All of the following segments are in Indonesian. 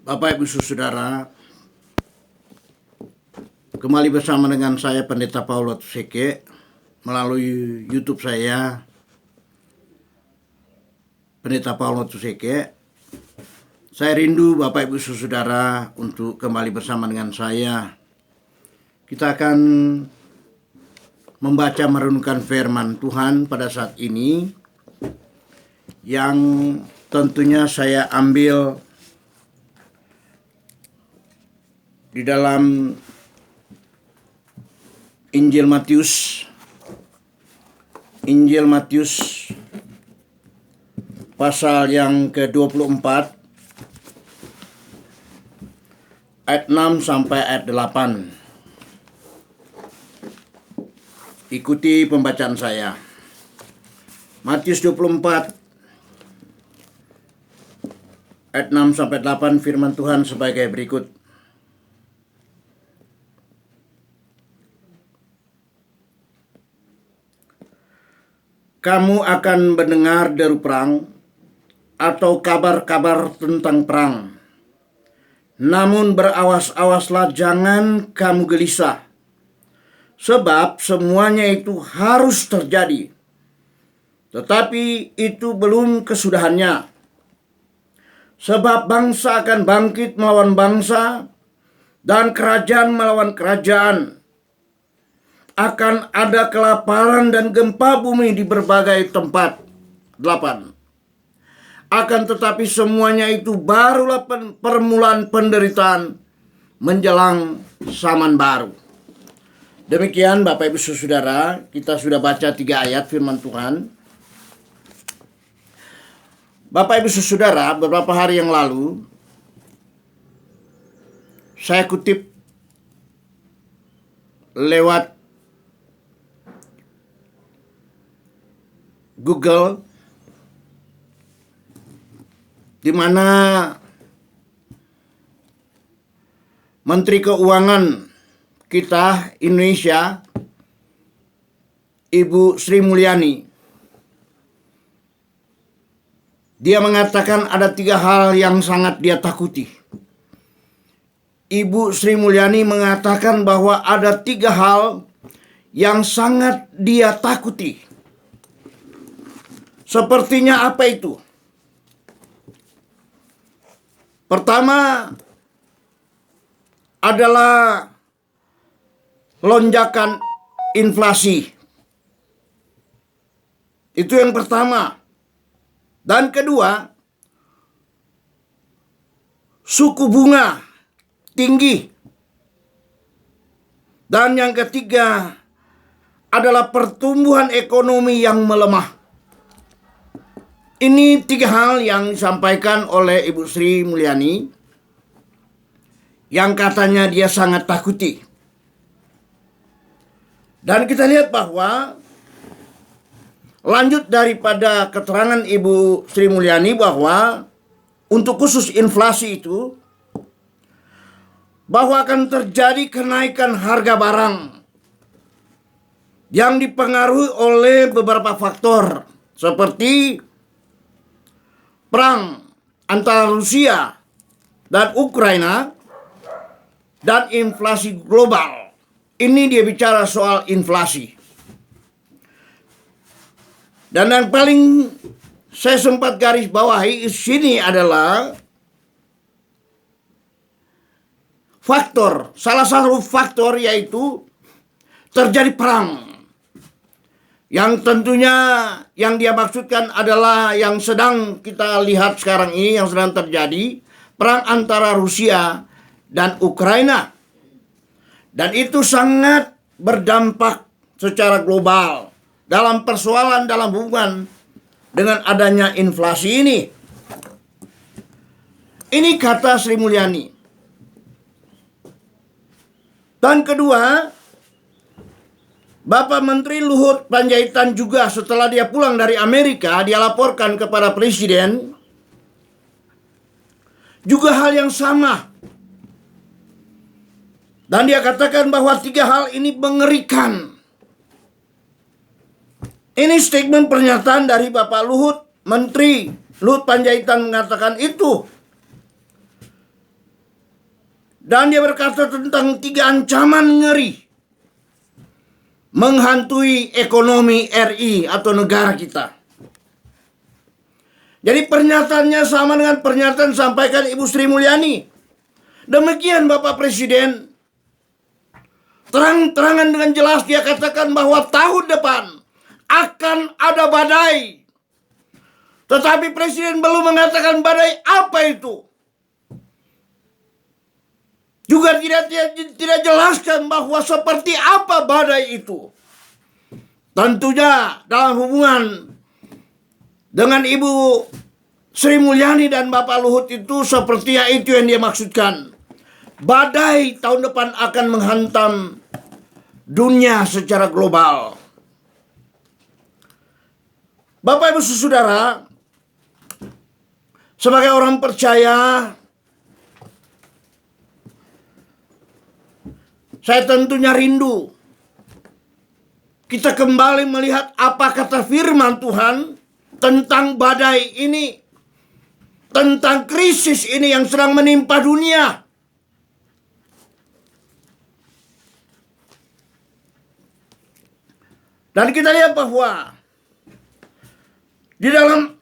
Bapak Ibu Saudara, kembali bersama dengan saya Pendeta Paul Watuseke melalui YouTube saya Pendeta Paul Watuseke. Saya rindu Bapak Ibu Saudara untuk kembali bersama dengan saya. Kita akan membaca merenungkan firman Tuhan pada saat ini yang tentunya saya ambil di dalam Injil Matius pasal yang ke-24 ayat 6 sampai ayat 8. Ikuti pembacaan saya. Matius 24 ayat 6 sampai 8, firman Tuhan sebagai berikut. Kamu akan mendengar deru perang atau kabar-kabar tentang perang. Namun berawas-awaslah, jangan kamu gelisah. Sebab semuanya itu harus terjadi. Tetapi itu belum kesudahannya. Sebab bangsa akan bangkit melawan bangsa dan kerajaan melawan kerajaan. Akan ada kelaparan dan gempa bumi di berbagai tempat. 8. Akan tetapi semuanya itu barulah permulaan penderitaan menjelang zaman baru. Demikian Bapak Ibu Saudara, kita sudah baca 3 ayat firman Tuhan. Bapak Ibu Saudara, beberapa hari yang lalu saya kutip lewat Google, di mana Menteri Keuangan kita Indonesia, Ibu Sri Mulyani, dia mengatakan ada 3 hal yang sangat dia takuti. Ibu Sri Mulyani mengatakan bahwa ada 3 hal yang sangat dia takuti. Sepertinya apa itu? Pertama adalah lonjakan inflasi. Itu yang pertama. Dan kedua, suku bunga tinggi. Dan yang ketiga adalah pertumbuhan ekonomi yang melemah. Ini 3 hal yang disampaikan oleh Ibu Sri Mulyani yang katanya dia sangat takuti. Dan kita lihat bahwa lanjut daripada keterangan Ibu Sri Mulyani bahwa untuk khusus inflasi itu, bahwa akan terjadi kenaikan harga barang yang dipengaruhi oleh beberapa faktor seperti perang antara Rusia dan Ukraina dan inflasi global. Ini dia bicara soal inflasi. Dan yang paling saya sempat garis bawahi di sini adalah salah satu faktor yaitu terjadi perang. Yang tentunya yang dia maksudkan adalah yang sedang kita lihat sekarang ini, yang sedang terjadi, perang antara Rusia dan Ukraina. Dan itu sangat berdampak secara global dalam persoalan dalam hubungan dengan adanya inflasi ini. Ini kata Sri Mulyani. Dan kedua, Bapak Menteri Luhut Panjaitan juga setelah dia pulang dari Amerika, dia laporkan kepada Presiden juga hal yang sama. Dan dia katakan bahwa 3 hal ini mengerikan. Ini statement pernyataan dari Bapak Luhut, Menteri Luhut Panjaitan mengatakan itu. Dan dia berkata tentang 3 ancaman ngeri menghantui ekonomi RI atau negara kita. Jadi pernyataannya sama dengan pernyataan disampaikan Ibu Sri Mulyani. Demikian Bapak Presiden. Terang-terangan dengan jelas dia katakan bahwa tahun depan akan ada badai. Tetapi Presiden belum mengatakan badai apa itu. Juga tidak jelaskan bahwa seperti apa badai itu. Tentunya dalam hubungan dengan Ibu Sri Mulyani dan Bapak Luhut itu sepertinya itu yang dia maksudkan. Badai tahun depan akan menghantam dunia secara global. Bapak Ibu Saudara, sebagai orang percaya, saya tentunya rindu kita kembali melihat apa kata firman Tuhan tentang badai ini, tentang krisis ini yang sedang menimpa dunia. Dan kita lihat bahwa di dalam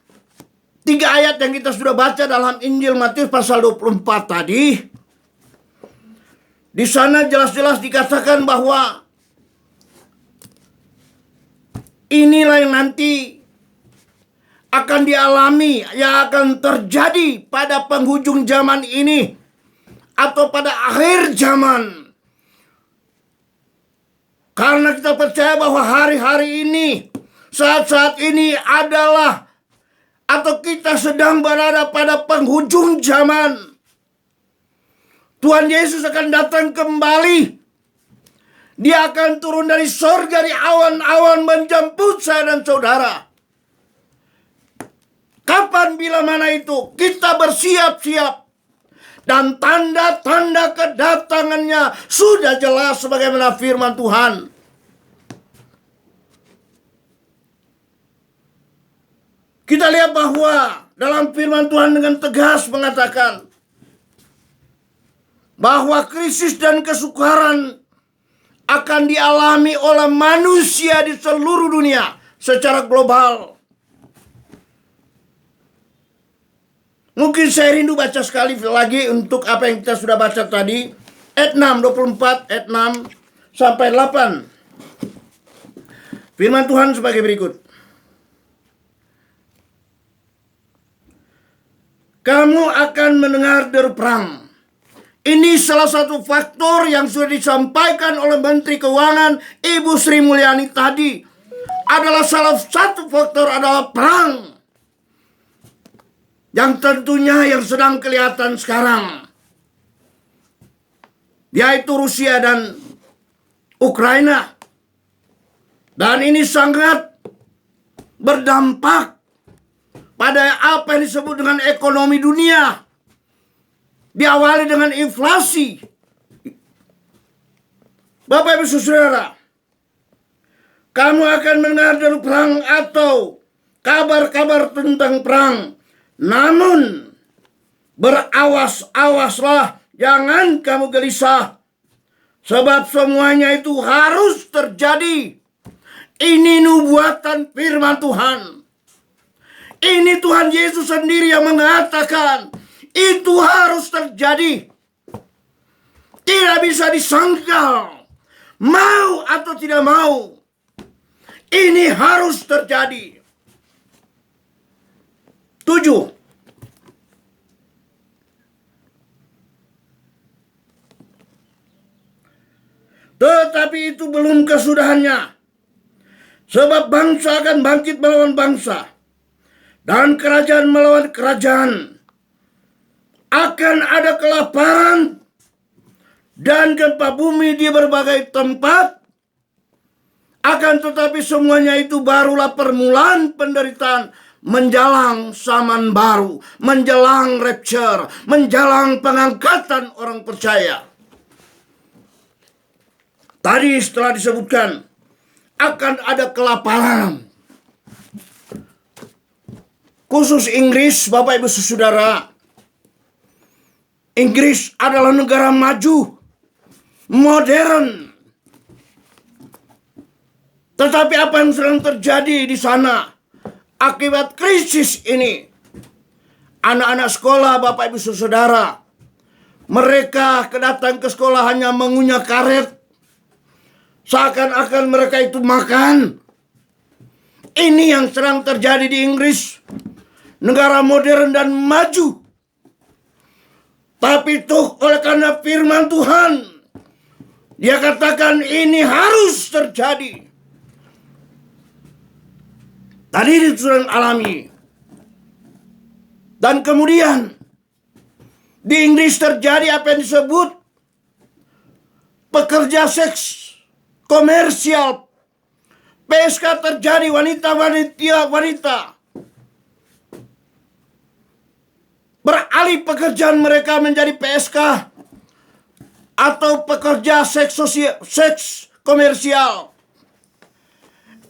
3 ayat yang kita sudah baca dalam Injil Matius pasal 24 tadi, di sana jelas-jelas dikatakan bahwa inilah yang nanti akan dialami, yang akan terjadi pada penghujung zaman ini atau pada akhir zaman. Karena kita percaya bahwa hari-hari ini, saat-saat ini adalah atau kita sedang berada pada penghujung zaman. Tuhan Yesus akan datang kembali. Dia akan turun dari sorga di awan-awan menjemput saya dan saudara. Kapan bila mana itu kita bersiap-siap. Dan tanda-tanda kedatangannya sudah jelas sebagaimana firman Tuhan. Kita lihat bahwa dalam firman Tuhan dengan tegas mengatakan bahwa krisis dan kesukaran akan dialami oleh manusia di seluruh dunia secara global. Mungkin saya rindu baca sekali lagi untuk apa yang kita sudah baca tadi. Ayat 6, 24, ayat 6 sampai 8. Firman Tuhan sebagai berikut. Kamu akan mendengar deru perang. Ini salah satu faktor yang sudah disampaikan oleh Menteri Keuangan Ibu Sri Mulyani tadi. Adalah salah satu faktor adalah perang. Yang tentunya yang sedang kelihatan sekarang. Yaitu Rusia dan Ukraina. Dan ini sangat berdampak pada apa yang disebut dengan ekonomi dunia. Diawali dengan inflasi. Bapak Ibu Saudara, kamu akan mendengar deru perang atau kabar-kabar tentang perang. Namun, berawas-awaslah, jangan kamu gelisah. Sebab semuanya itu harus terjadi. Ini nubuatan firman Tuhan. Ini Tuhan Yesus sendiri yang mengatakan, itu harus terjadi. Tidak bisa disangkal. Mau atau tidak mau. Ini harus terjadi. 7. Tetapi itu belum kesudahannya. Sebab bangsa akan bangkit melawan bangsa. Dan kerajaan melawan kerajaan. Akan ada kelaparan dan gempa bumi di berbagai tempat. Akan tetapi semuanya itu barulah permulaan penderitaan menjelang zaman baru, menjelang rapture, menjelang pengangkatan orang percaya. Tadi setelah disebutkan akan ada kelaparan. Khusus Inggris, Bapak Ibu Saudara, Inggris adalah negara maju, modern. Tetapi apa yang sedang terjadi di sana akibat krisis ini? Anak-anak sekolah, Bapak Ibu Saudara, mereka kedatang ke sekolah hanya mengunyah karet. Seakan-akan mereka itu makan. Ini yang sedang terjadi di Inggris. Negara modern dan maju. Tapi itu oleh karena firman Tuhan, Dia katakan ini harus terjadi. Tadi itu sudah alami. Dan kemudian di Inggris terjadi apa yang disebut pekerja seks komersial. PSK terjadi, wanita beralih pekerjaan mereka menjadi PSK atau pekerja seks komersial.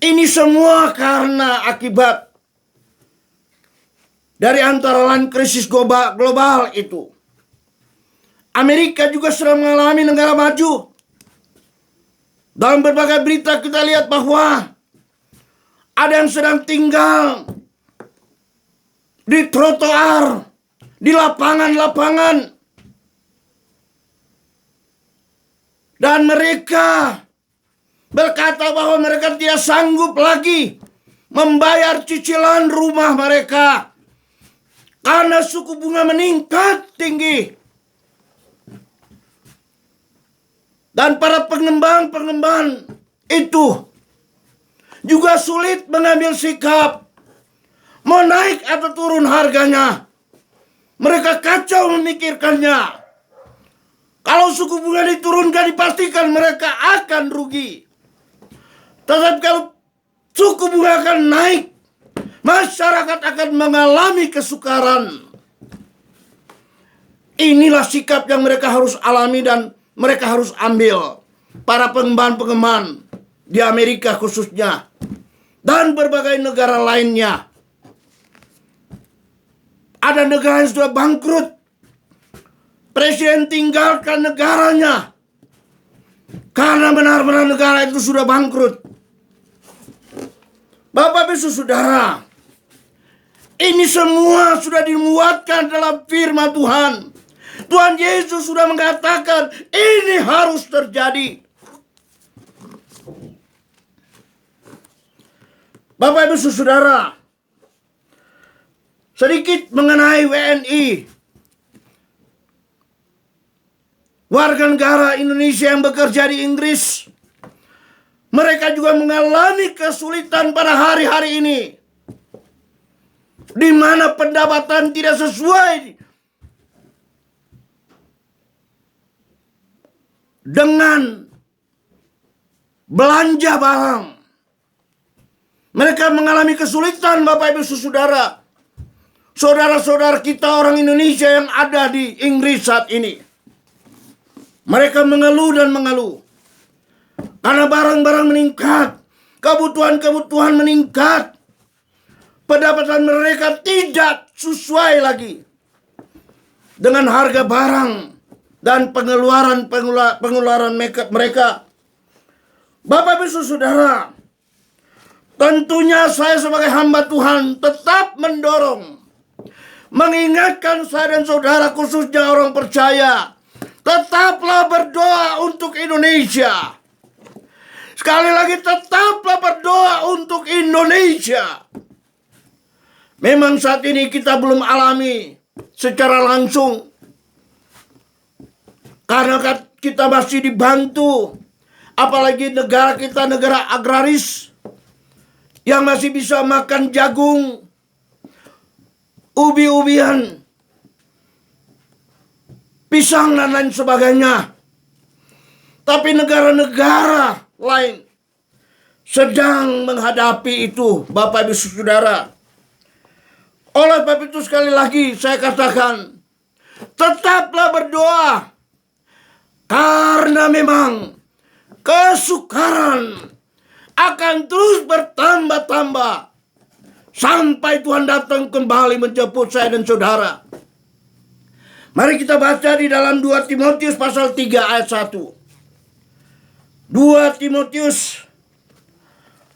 Ini semua karena akibat dari antara lain krisis global itu. Amerika juga sedang mengalami negara maju. Dalam berbagai berita kita lihat bahwa ada yang sedang tinggal di trotoar, di lapangan-lapangan. Dan mereka berkata bahwa mereka tidak sanggup lagi membayar cicilan rumah mereka karena suku bunga meningkat tinggi. Dan para pengembang itu juga sulit mengambil sikap mau naik atau turun harganya. Mereka kacau memikirkannya. Kalau suku bunga diturunkan, dipastikan mereka akan rugi. Tetapi kalau suku bunga akan naik, masyarakat akan mengalami kesukaran. Inilah sikap yang mereka harus alami dan mereka harus ambil. Para pengembang di Amerika khususnya. Dan berbagai negara lainnya. Ada negara yang sudah bangkrut. Presiden tinggalkan negaranya. Karena benar-benar negara itu sudah bangkrut. Bapak Ibu Saudara, ini semua sudah dimuatkan dalam firman Tuhan. Tuhan Yesus sudah mengatakan ini harus terjadi. Bapak Ibu Saudara, sedikit mengenai WNI. Warga negara Indonesia yang bekerja di Inggris. Mereka juga mengalami kesulitan pada hari-hari ini. Di mana pendapatan tidak sesuai dengan belanja barang. Mereka mengalami kesulitan, Bapak Ibu Saudara. Saudara-saudara kita orang Indonesia yang ada di Inggris saat ini. Mereka mengeluh dan mengeluh. Karena barang-barang meningkat. Kebutuhan-kebutuhan meningkat. Pendapatan mereka tidak sesuai lagi dengan harga barang dan pengeluaran mereka. Bapak Ibu Saudara, tentunya saya sebagai hamba Tuhan tetap mendorong, mengingatkan saya dan saudara khususnya orang percaya, tetaplah berdoa untuk Indonesia. Sekali lagi, tetaplah berdoa untuk Indonesia. Memang saat ini kita belum alami secara langsung. Karena kita masih dibantu. Apalagi negara kita negara agraris. Yang masih bisa makan jagung, ubi-ubian, pisang dan lain sebagainya. Tapi negara-negara lain sedang menghadapi itu, Bapak Ibu Saudara. Oleh sebab itu sekali lagi saya katakan, tetaplah berdoa. Karena memang kesukaran akan terus bertambah-tambah sampai Tuhan datang kembali menjemput saya dan saudara. Mari kita baca di dalam 2 Timotius pasal 3 ayat 1. 2 Timotius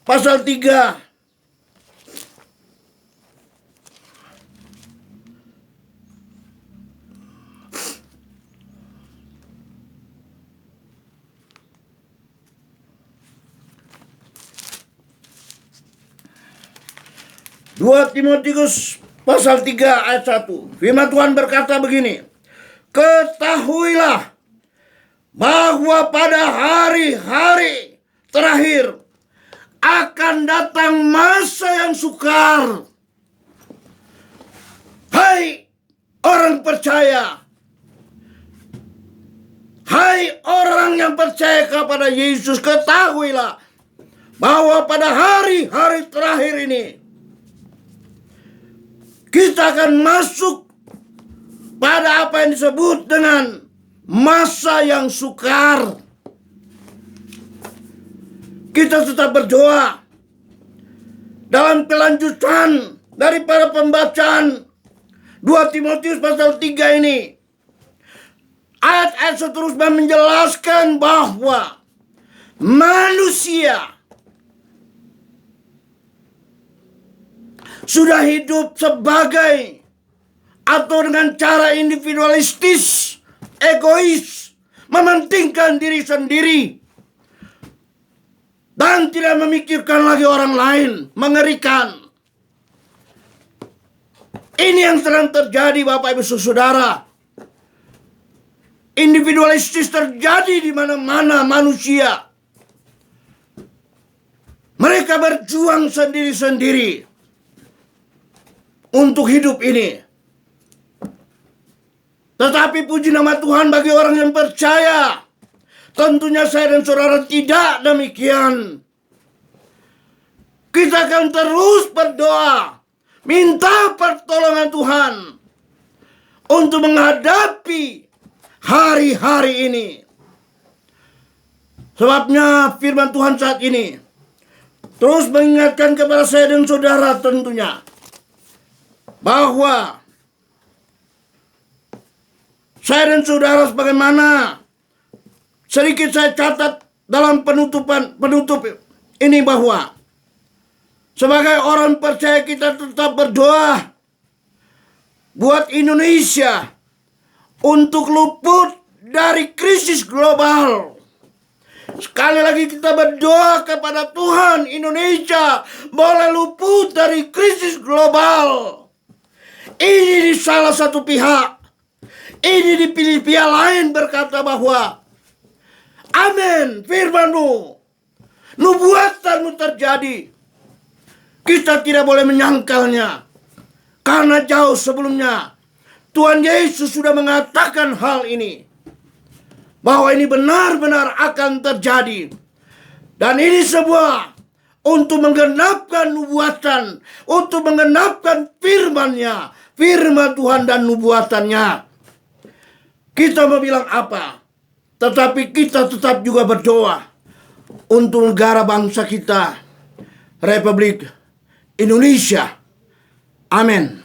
pasal 3 2 Timotius pasal 3 ayat 1. Firman Tuhan berkata begini. Ketahuilah bahwa pada hari-hari terakhir akan datang masa yang sukar. Hai orang percaya. Hai orang yang percaya kepada Yesus, ketahuilah bahwa pada hari-hari terakhir ini kita akan masuk pada apa yang disebut dengan masa yang sukar. Kita tetap berdoa dalam kelanjutan daripada pembacaan 2 Timotius pasal 3 ini. Ayat-ayat seterusnya menjelaskan bahwa manusia sudah hidup sebagai atau dengan cara individualistis, egois, mementingkan diri sendiri, dan tidak memikirkan lagi orang lain. Mengerikan. Ini yang sedang terjadi, Bapak Ibu Saudara. Individualistis terjadi di mana-mana manusia. Mereka berjuang sendiri-sendiri untuk hidup ini. Tetapi puji nama Tuhan bagi orang yang percaya. Tentunya saya dan saudara tidak demikian. Kita akan terus berdoa, minta pertolongan Tuhan untuk menghadapi hari-hari ini. Sebabnya firman Tuhan saat ini terus mengingatkan kepada saya dan saudara tentunya bahwa saya dan saudara sebagaimana sedikit saya catat dalam penutup ini, bahwa sebagai orang percaya kita tetap berdoa buat Indonesia untuk luput dari krisis global. Sekali lagi kita berdoa kepada Tuhan, Indonesia boleh luput dari krisis global. Ini di salah satu pihak. Ini dipilih pihak lain berkata bahwa amin, firman-Mu, nubuatanmu terjadi. Kita tidak boleh menyangkalnya. Karena jauh sebelumnya Tuhan Yesus sudah mengatakan hal ini. Bahwa ini benar-benar akan terjadi. Dan ini sebuah untuk menggenapkan nubuatan. Untuk menggenapkan firman-Nya. Firman Tuhan dan nubuatannya. Kita mau bilang apa? Tetapi kita tetap juga berdoa untuk negara bangsa kita, Republik Indonesia. Amin.